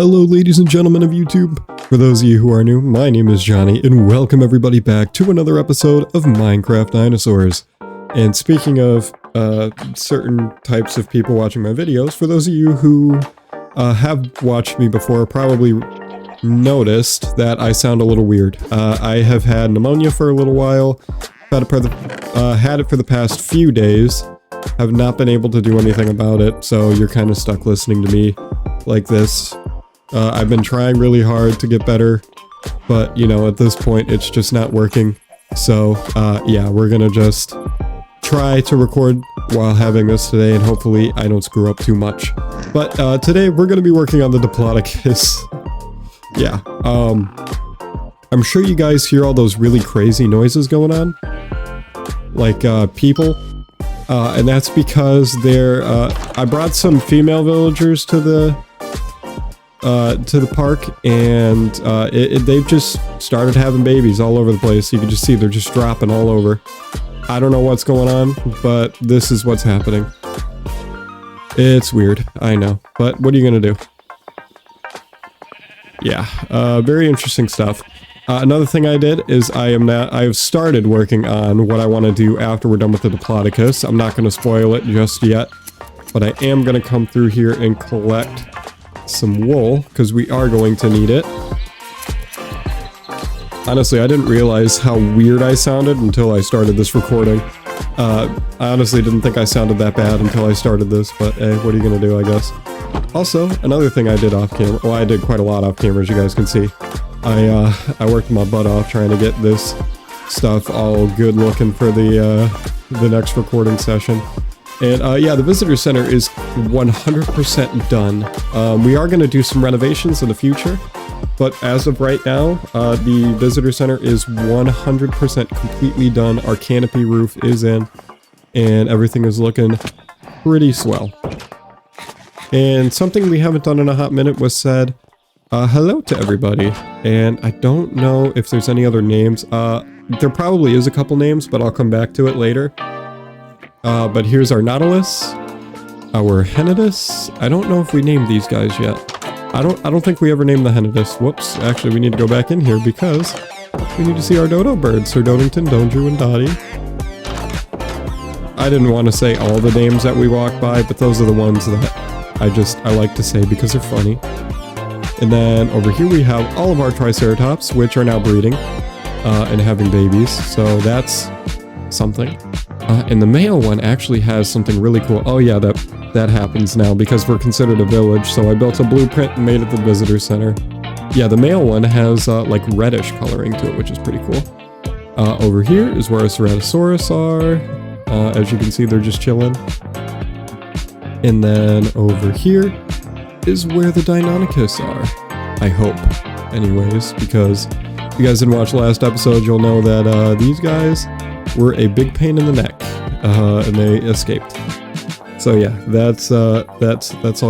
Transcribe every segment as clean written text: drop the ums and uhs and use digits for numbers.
Hello ladies and gentlemen of YouTube. For those of you who are new, my name is Johnny and welcome everybody back to another episode of Minecraft Dinosaurs. And speaking of certain types of people watching my videos, for those of you who have watched me before probably noticed that I sound a little weird. I have had pneumonia for a little while, had it for the past few days, have not been able to do anything about it, so you're kind of stuck listening to me like this. I've been trying really hard to get better, but you know, at this point it's just not working. So yeah, we're gonna just try to record while having this today, and hopefully I don't screw up too much. But today we're gonna be working on the Diplodocus. Yeah, I'm sure you guys hear all those really crazy noises going on, like people, and that's because they're I brought some female villagers to the park, and they've just started having babies all over the place. You can just see they're just dropping all over. I don't know what's going on, but this is what's happening. It's weird, I know, but what are you gonna do? Yeah, very interesting stuff. Another thing I did is I've started working on what I want to do after we're done with the Diplodocus. I'm not going to spoil it just yet, but I am going to come through here and collect some wool, because we are going to need it. Honestly, I didn't realize how weird I sounded until I started this recording. I honestly didn't think I sounded that bad until I started this, but hey, what are you going to do, I guess. Also, another thing I did off camera, well, I did quite a lot off camera, as you guys can see. I worked my butt off trying to get this stuff all good looking for the next recording session. And yeah, the visitor center is 100% done. We are going to do some renovations in the future, but as of right now, the visitor center is 100% completely done. Our canopy roof is in, and everything is looking pretty swell. And something we haven't done in a hot minute was said, hello to everybody. And I don't know if there's any other names. There probably is a couple names, but I'll come back to it later. But here's our Nautilus, our Henidus. I don't know if we named these guys yet. I don't think we ever named the Henidus. Whoops, actually we need to go back in here because we need to see our dodo birds, Sir Dodington, Donju, and Dottie. I didn't want to say all the names that we walk by, but those are the ones that I like to say because they're funny. And then over here we have all of our Triceratops, which are now breeding and having babies, so that's something. And the male one actually has something really cool. Oh yeah, that happens now because we're considered a village, so I built a blueprint and made it the visitor center. Yeah, the male one has like reddish coloring to it, which is pretty cool. Over here is where our Ceratosaurus are. As you can see, they're just chilling. And then over here is where the Deinonychus are. I hope. Anyways, because if you guys didn't watch the last episode, you'll know that these guys were a big pain in the neck, and they escaped. So yeah, that's all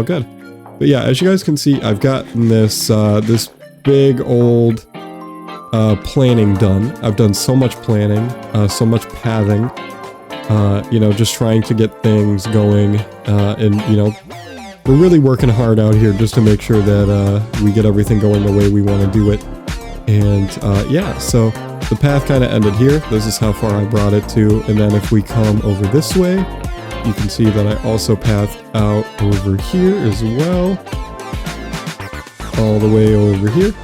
good. But yeah, as you guys can see, I've gotten this this big old planning done. I've done so much planning, so much pathing. You know, just trying to get things going, and you know, we're really working hard out here just to make sure that we get everything going the way we want to do it. And yeah, so the path kind of ended here. This is how far I brought it to, and then if we come over this way, you can see that I also pathed out over here as well, all the way over here.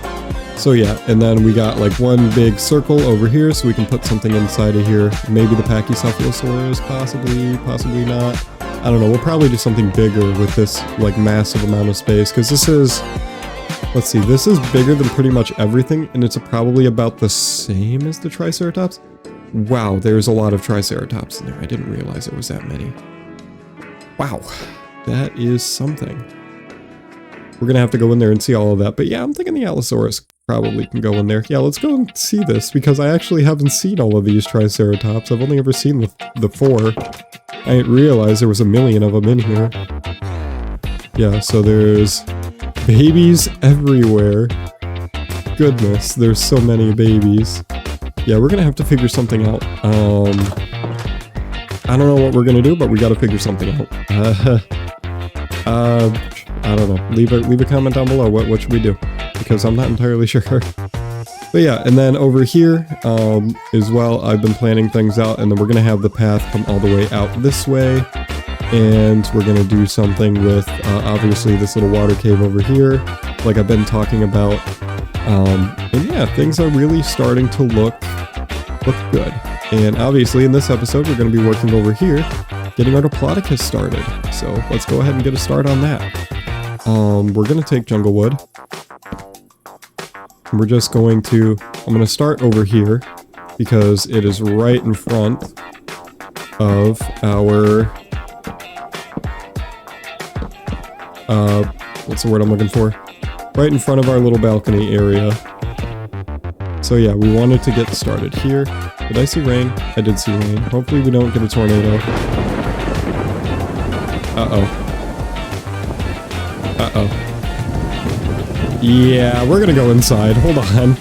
So yeah, and then we got like one big circle over here, so we can put something inside of here. Maybe the Pachycephalosaurus, possibly not. I don't know, we'll probably do something bigger with this like massive amount of space, because this is, let's see, this is bigger than pretty much everything, and it's probably about the same as the Triceratops. Wow, there's a lot of Triceratops in there. I didn't realize there was that many. Wow, that is something. We're gonna have to go in there and see all of that, but yeah, I'm thinking the Allosaurus probably can go in there. Yeah, let's go and see this, because I actually haven't seen all of these Triceratops. I've only ever seen the 4. I didn't realize there was a million of them in here. Yeah, so there's babies everywhere. Goodness, there's so many babies. Yeah, we're gonna have to figure something out. I don't know what we're gonna do, but we gotta figure something out. I don't know. Leave a comment down below. What should we do? Because I'm not entirely sure. But yeah, and then over here as well, I've been planning things out, and then we're gonna have the path come all the way out this way, and we're gonna do something with obviously this little water cave over here, like I've been talking about. And yeah, things are really starting to look good. And obviously in this episode, we're gonna be working over here, getting our Diplodocus started. So let's go ahead and get a start on that. We're gonna take jungle wood. And we're just going to, I'm gonna start over here because it is right in front of our, what's the word I'm looking for? Right in front of our little balcony area. So yeah, we wanted to get started here. Did I see rain? I did see rain. Hopefully we don't get a tornado. Uh-oh. Yeah, we're gonna go inside. Hold on.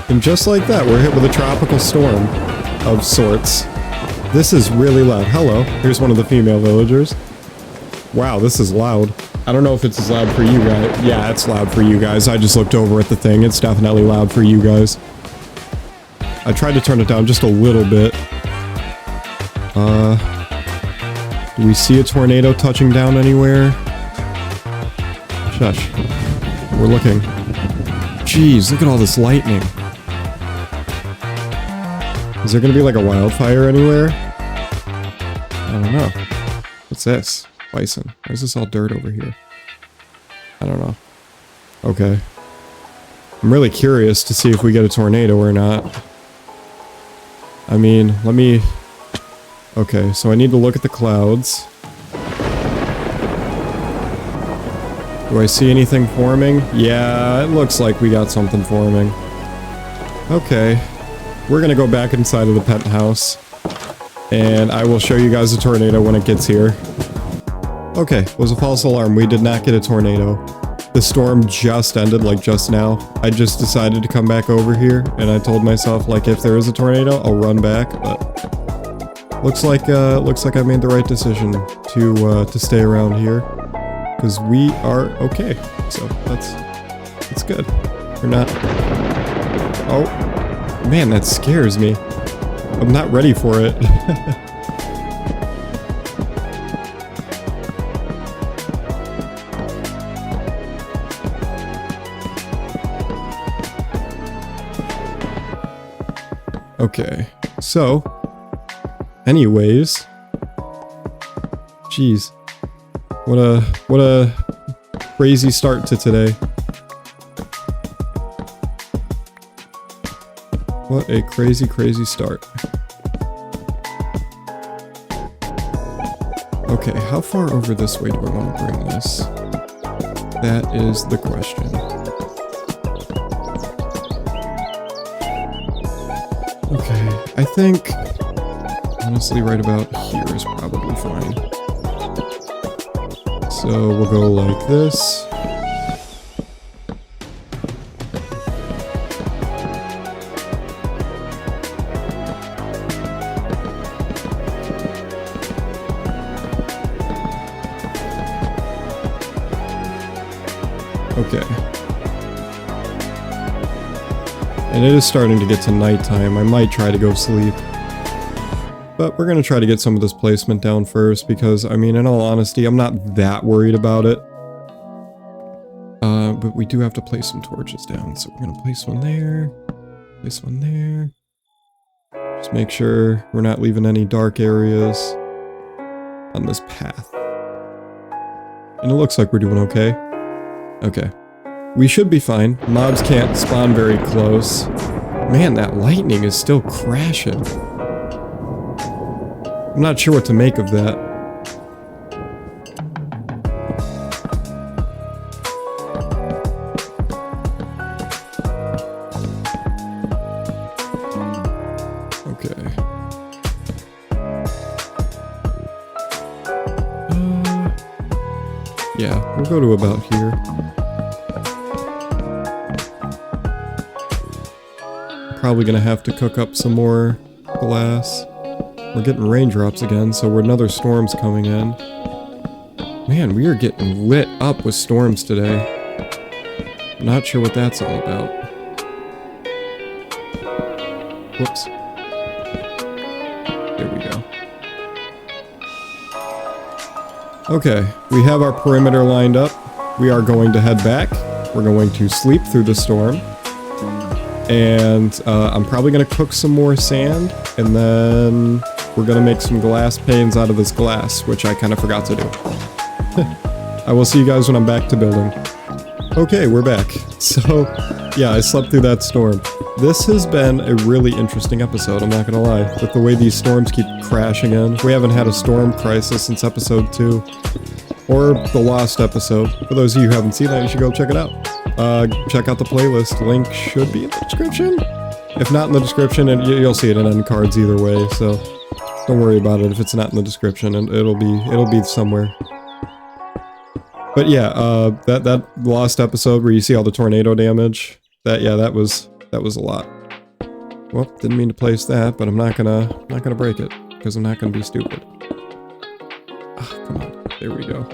And just like that, we're hit with a tropical storm of sorts. This is really loud. Hello. Here's one of the female villagers. Wow, this is loud. I don't know if it's as loud for you guys. Yeah, it's loud for you guys. I just looked over at the thing. It's definitely loud for you guys. I tried to turn it down just a little bit. Do we see a tornado touching down anywhere? Shush. We're looking. Jeez, look at all this lightning. Is there gonna be like a wildfire anywhere? I don't know. What's this? Bison. Why is this all dirt over here? I don't know. Okay. I'm really curious to see if we get a tornado or not. I mean, let me... Okay, so I need to look at the clouds. Do I see anything forming? Yeah, it looks like we got something forming. Okay. We're gonna go back inside of the penthouse. And I will show you guys a tornado when it gets here. Okay, it was a false alarm. We did not get a tornado. The storm just ended, like just now. I just decided to come back over here, and I told myself, like, if there is a tornado, I'll run back, but... Looks like I made the right decision to stay around here. Because we are okay. So, that's good. We're not... Oh. Man, that scares me. I'm not ready for it. Okay, so, anyways, jeez, what a crazy start to today. What a crazy start. Okay, how far over this way do I want to bring this? That is the question. Okay, I think, honestly, right about here is probably fine. So we'll go like this. Okay. And it is starting to get to nighttime. I might try to go sleep. But we're gonna try to get some of this placement down first because, I mean, in all honesty, I'm not that worried about it. But we do have to place some torches down. So we're gonna place one there. Place one there. Just make sure we're not leaving any dark areas on this path. And it looks like we're doing okay. Okay. We should be fine. Mobs can't spawn very close. Man, that lightning is still crashing. I'm not sure what to make of that. Okay. Yeah, we'll go to about here. Probably gonna have to cook up some more glass. We're getting raindrops again, so another storm's coming in. Man, we are getting lit up with storms today. Not sure what that's all about. Whoops. There we go. Okay, we have our perimeter lined up. We are going to head back. We're going to sleep through the storm. And I'm probably going to cook some more sand. And then we're going to make some glass panes out of this glass, which I kind of forgot to do. I will see you guys when I'm back to building. Okay, we're back. So, yeah, I slept through that storm. This has been a really interesting episode, I'm not gonna lie, with the way these storms keep crashing in. We haven't had a storm crisis since episode 2, or the Lost episode. For those of you who haven't seen that, you should go check it out. Check out the playlist, link should be in the description. If not in the description, and you'll see it in end cards either way, so don't worry about it if it's not in the description, and it'll be somewhere. But yeah, that Lost episode where you see all the tornado damage, that was a lot. Well, didn't mean to place that, but I'm not gonna break it because I'm not gonna be stupid. Ah, come on, there we go.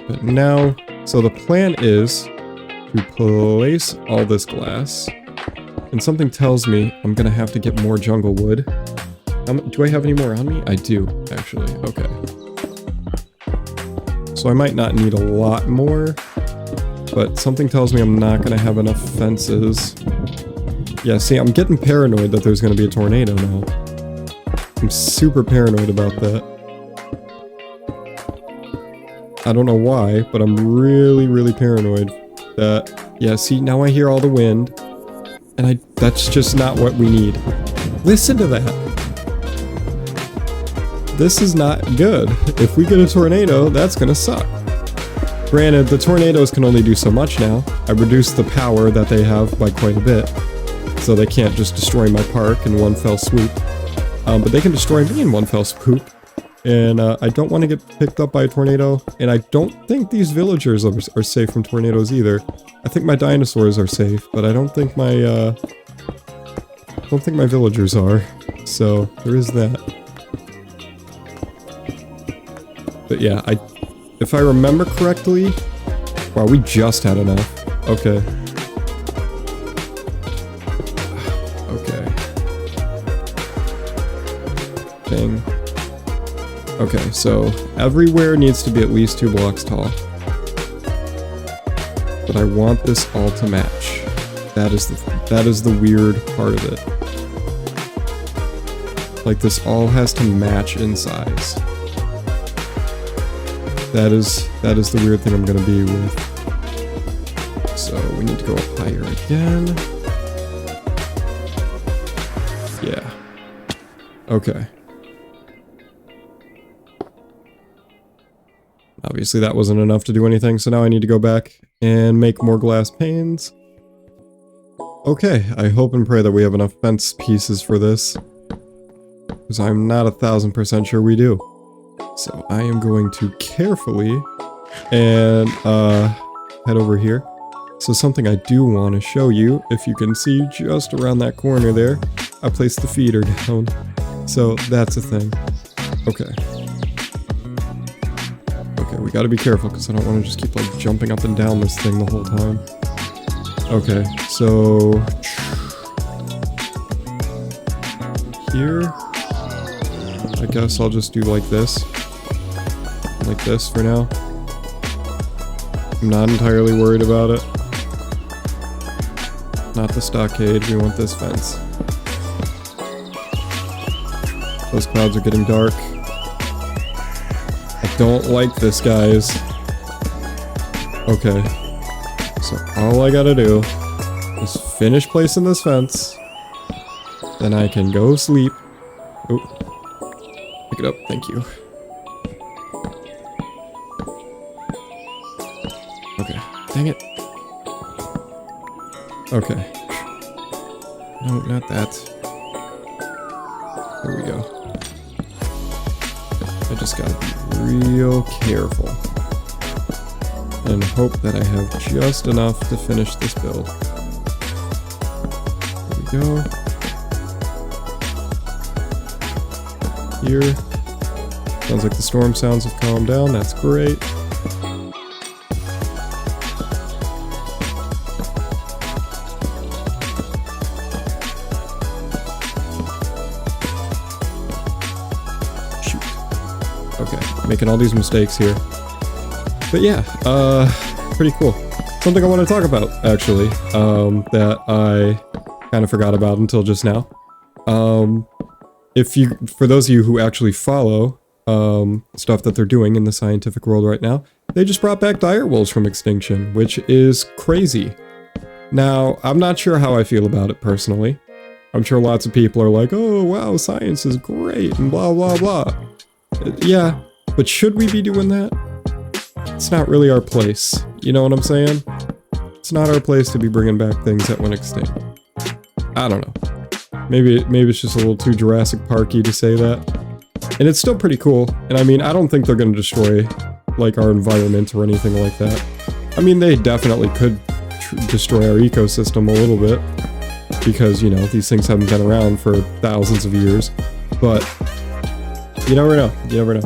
But now, so the plan is to place all this glass, and something tells me I'm gonna have to get more jungle wood. Do I have any more on me? I do, actually. Okay. So I might not need a lot more, but something tells me I'm not going to have enough fences. Yeah, see, I'm getting paranoid that there's going to be a tornado now. I'm super paranoid about that. I don't know why, but I'm really, really paranoid that... Yeah, see, now I hear all the wind, and that's just not what we need. Listen to that! This is not good. If we get a tornado, that's gonna suck. Granted, the tornadoes can only do so much now. I reduced the power that they have by quite a bit, so they can't just destroy my park in one fell swoop. But they can destroy me in one fell swoop, and I don't want to get picked up by a tornado, and I don't think these villagers are safe from tornadoes either. I think my dinosaurs are safe, but I don't think my villagers are. So there is that. But yeah, if I remember correctly... Wow, we just had enough. Okay. Okay. Dang. Okay, so everywhere needs to be at least 2 blocks tall. But I want this all to match. That is the weird part of it. Like, this all has to match in size. That is the weird thing I'm gonna be with. So we need to go up higher again. Yeah. Okay. Obviously that wasn't enough to do anything, so now I need to go back and make more glass panes. Okay, I hope and pray that we have enough fence pieces for this, because I'm not 1000% sure we do. So I am going to carefully and head over here. So something I do want to show you, if you can see just around that corner there, I placed the feeder down. So that's a thing. Okay. Okay, we gotta be careful because I don't want to just keep like jumping up and down this thing the whole time. Okay, so here, I guess I'll just do like this. Like this for now. I'm not entirely worried about it. Not the stockade, we want this fence. Those clouds are getting dark. I don't like this, guys. Okay. So all I gotta do is finish placing this fence. Then I can go sleep. Oh. Pick it up, thank you. Okay, dang it. Okay. No, not that. There we go. I just gotta be real careful. And hope that I have just enough to finish this build. There we go. Here. Sounds like the storm sounds have calmed down. That's great. Shoot. Okay, making all these mistakes here. But yeah, pretty cool. Something I want to talk about, actually, that I kind of forgot about until just now. For those of you who actually follow stuff that they're doing in the scientific world right now, they just brought back direwolves from extinction, which is crazy. Now, I'm not sure how I feel about it personally. I'm sure lots of people are like, oh wow, science is great and blah blah blah. Yeah, but should we be doing that? It's not really our place. You know what I'm saying? It's not our place to be bringing back things that went extinct. I don't know. Maybe it's just a little too Jurassic Parky to say that. And it's still pretty cool. And I mean, I don't think they're going to destroy, like, our environment or anything like that. I mean, they definitely could destroy our ecosystem a little bit. Because, you know, these things haven't been around for thousands of years. But you never know. You never know.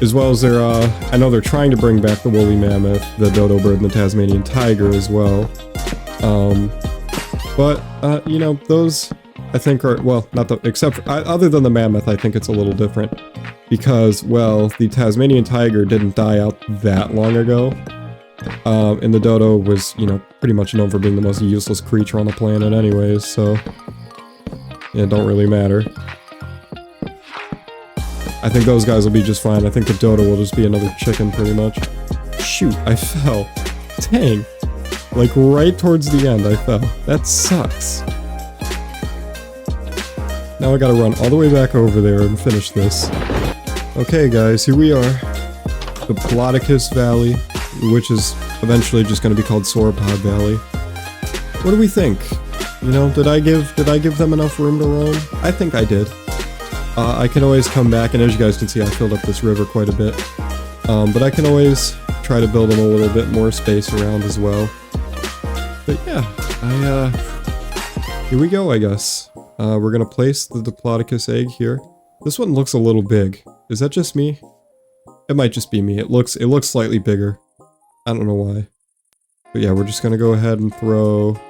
As well as I know they're trying to bring back the woolly mammoth, the dodo bird, and the Tasmanian tiger as well. You know, those I think are, well, not the, except for, other than the mammoth, I think it's a little different. Because, well, the Tasmanian tiger didn't die out that long ago. And the dodo was, you know, pretty much known for being the most useless creature on the planet anyways, so yeah, it don't really matter. I think those guys will be just fine. I think the dodo will just be another chicken, pretty much. Shoot, I fell. Dang. Like, right towards the end, I fell. That sucks. Now I gotta run all the way back over there and finish this. Okay, guys, here we are. The Diplodocus Valley, which is eventually just gonna be called Sauropod Valley. What do we think? You know, did I give them enough room to roam? I think I did. I can always come back, and as you guys can see, I filled up this river quite a bit. But I can always try to build them a little bit more space around as well. But yeah, here we go, I guess. We're gonna place the Diplodocus egg here. This one looks a little big. Is that just me? It might just be me. It looks slightly bigger. I don't know why. But yeah, we're just gonna go ahead and throw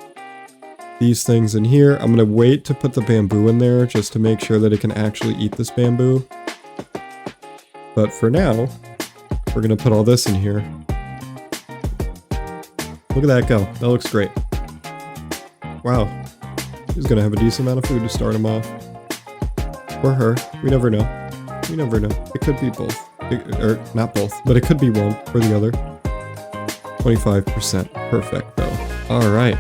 these things in here. I'm gonna wait to put the bamboo in there just to make sure that it can actually eat this bamboo. But for now, we're gonna put all this in here. Look at that go. That looks great. Wow. He's gonna have a decent amount of food to start him off. Or her. We never know. We never know. It could be both. Or not both, but it could be one or the other. 25%. Perfect though. Alright.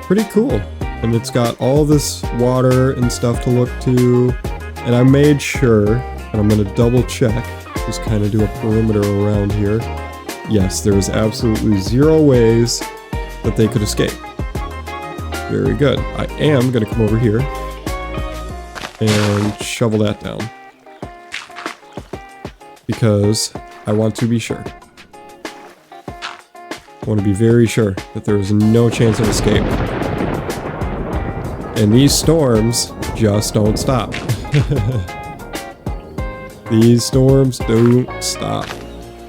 Pretty cool. And it's got all this water and stuff to look to. And I made sure, and I'm going to double check, just kind of do a perimeter around here. Yes, there is absolutely zero ways that they could escape. Very good. I am going to come over here and shovel that down. Because I want to be sure. I want to be very sure that there is no chance of escape. And these storms just don't stop. These storms don't stop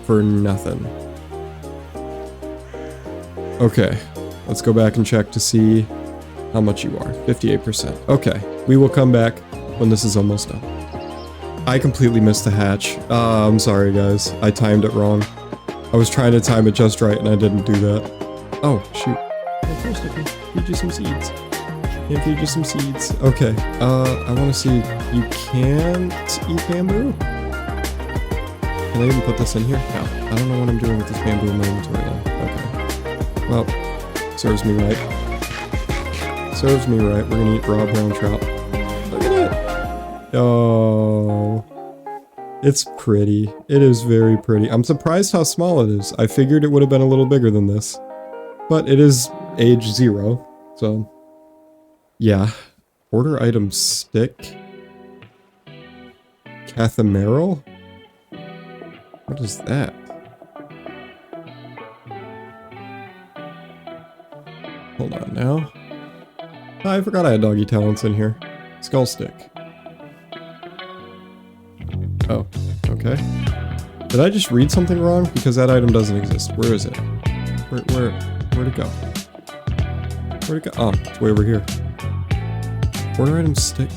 for nothing. Okay, let's go back and check to see how much you are. 58%. Okay, we will come back when this is almost done. I completely missed the hatch. I'm sorry guys, I timed it wrong. I was trying to time it just right and I didn't do that. Oh, shoot. Well, first I can feed you some seeds. Can feed you some seeds. Okay, I want to see, you can't eat bamboo? Can I even put this in here? No, I don't know what I'm doing with this bamboo in my inventory though. Okay. Well, serves me right. Serves me right. We're gonna eat raw brown trout. Look at it! Oh. It's pretty. It is very pretty. I'm surprised how small it is. I figured it would have been a little bigger than this. But it is age 0, so... yeah. Order item stick? Cathameral? What is that? Hold on now. Oh, I forgot I had doggy talents in here. Skull stick. Oh, okay. Okay. Did I just read something wrong? Because that item doesn't exist. Where is it? Where'd it go? Where'd it go? Oh, it's way over here. Order items stick.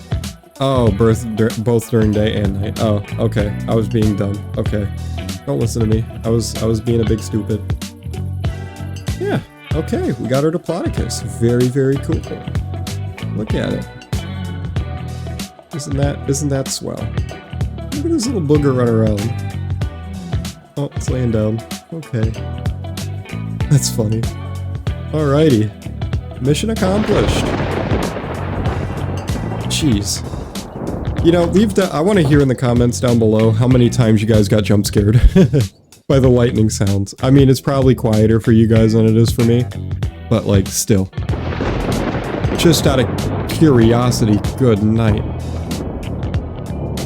Oh, both during day and night. Oh, okay. I was being dumb. Okay. Don't listen to me. I was being a big stupid. Yeah. Okay. We got our Diplodocus. Very, very cool. Look at it. Isn't that swell? Look at this little booger run around. Oh, it's laying down. Okay. That's funny. Alrighty. Mission accomplished. Jeez. You know, I want to hear in the comments down below how many times you guys got jump scared by the lightning sounds. I mean, it's probably quieter for you guys than it is for me, but like, still. Just out of curiosity, good night.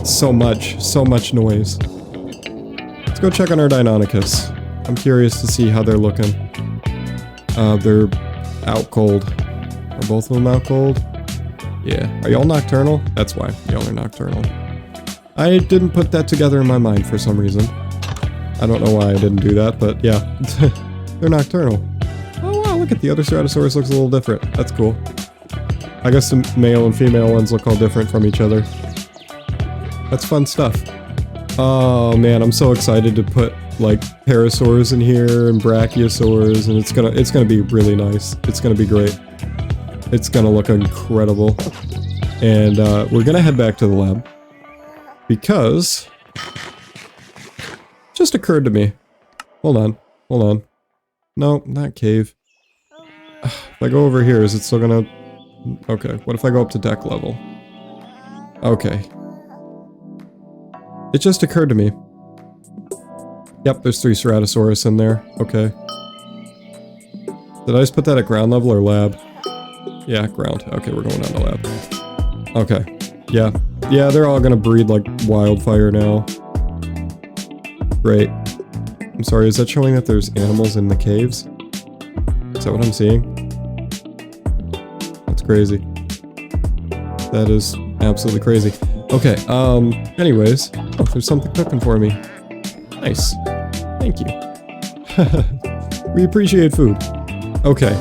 So much noise. Let's go check on our Deinonychus. I'm curious to see how they're looking. They're out cold. Are both of them out cold? Yeah. Are y'all nocturnal? That's why y'all are nocturnal. I didn't put that together in my mind for some reason. I don't know why I didn't do that, but yeah. They're nocturnal. Oh wow, look at the other Ceratosaurus looks a little different. That's cool. I guess the male and female ones look all different from each other. That's fun stuff. Oh man, I'm so excited to put like Parasaurs in here and Brachiosaurs, and it's gonna be really nice. It's gonna be great. It's gonna look incredible. And we're gonna head back to the lab. Because... it just occurred to me. Hold on. No, not cave. If I go over here, is it still gonna... okay, what if I go up to deck level? Okay. It just occurred to me. Yep, there's 3 Ceratosaurus in there. Okay. Did I just put that at ground level or lab? Yeah, ground. Okay, we're going down to lab. Okay. Yeah. Yeah, they're all gonna breed like wildfire now. Great. I'm sorry, is that showing that there's animals in the caves? Is that what I'm seeing? That's crazy. That is absolutely crazy. Okay, anyways. Oh, there's something cooking for me. Nice. Thank you. We appreciate food. Okay,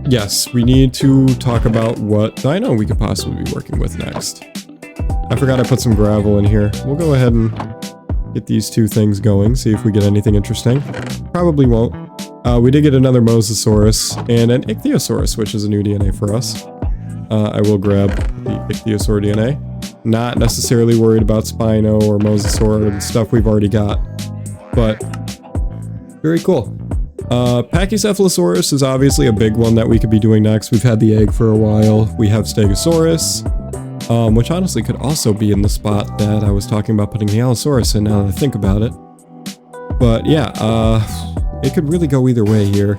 yes, we need to talk about what dino we could possibly be working with next. I forgot I put some gravel in here. We'll go ahead and get these 2 things going, see if we get anything interesting. Probably won't. We did get another Mosasaurus and an Ichthyosaurus, which is a new DNA for us. I will grab the Ichthyosaur DNA. Not necessarily worried about Spino or Mosasaur and stuff we've already got, but very cool. Pachycephalosaurus is obviously a big one that we could be doing next. We've had the egg for a while. We have Stegosaurus, which honestly could also be in the spot that I was talking about putting the Allosaurus in now that I think about it. But yeah, it could really go either way here.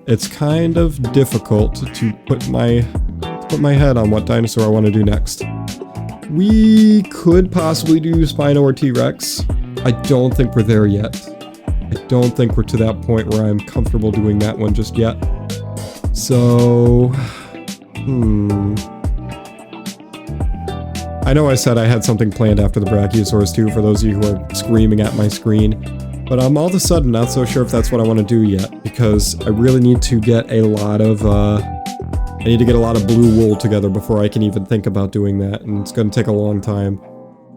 It's kind of difficult to put my head on what dinosaur I want to do next. We could possibly do Spino or T-Rex. I don't think we're there yet. I don't think we're to that point where I'm comfortable doing that one just yet. So... I know I said I had something planned after the Brachiosaurus too, for those of you who are screaming at my screen. But I'm all of a sudden not so sure if that's what I want to do yet, because I really need to get a lot of, I need to get a lot of blue wool together before I can even think about doing that, and it's going to take a long time.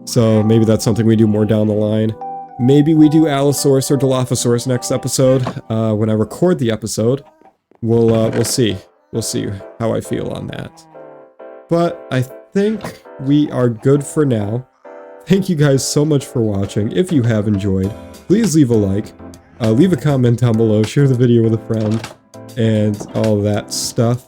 So maybe that's something we do more down the line. Maybe we do Allosaurus or Dilophosaurus next episode. When I record the episode, we'll see. We'll see how I feel on that. But I think we are good for now. Thank you guys so much for watching. If you have enjoyed, please leave a like, leave a comment down below, share the video with a friend, and all that stuff.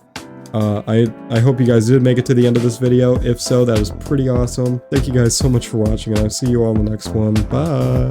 I hope you guys did make it to the end of this video. If so, that is pretty awesome. Thank you guys so much for watching, and I'll see you all in the next one. Bye!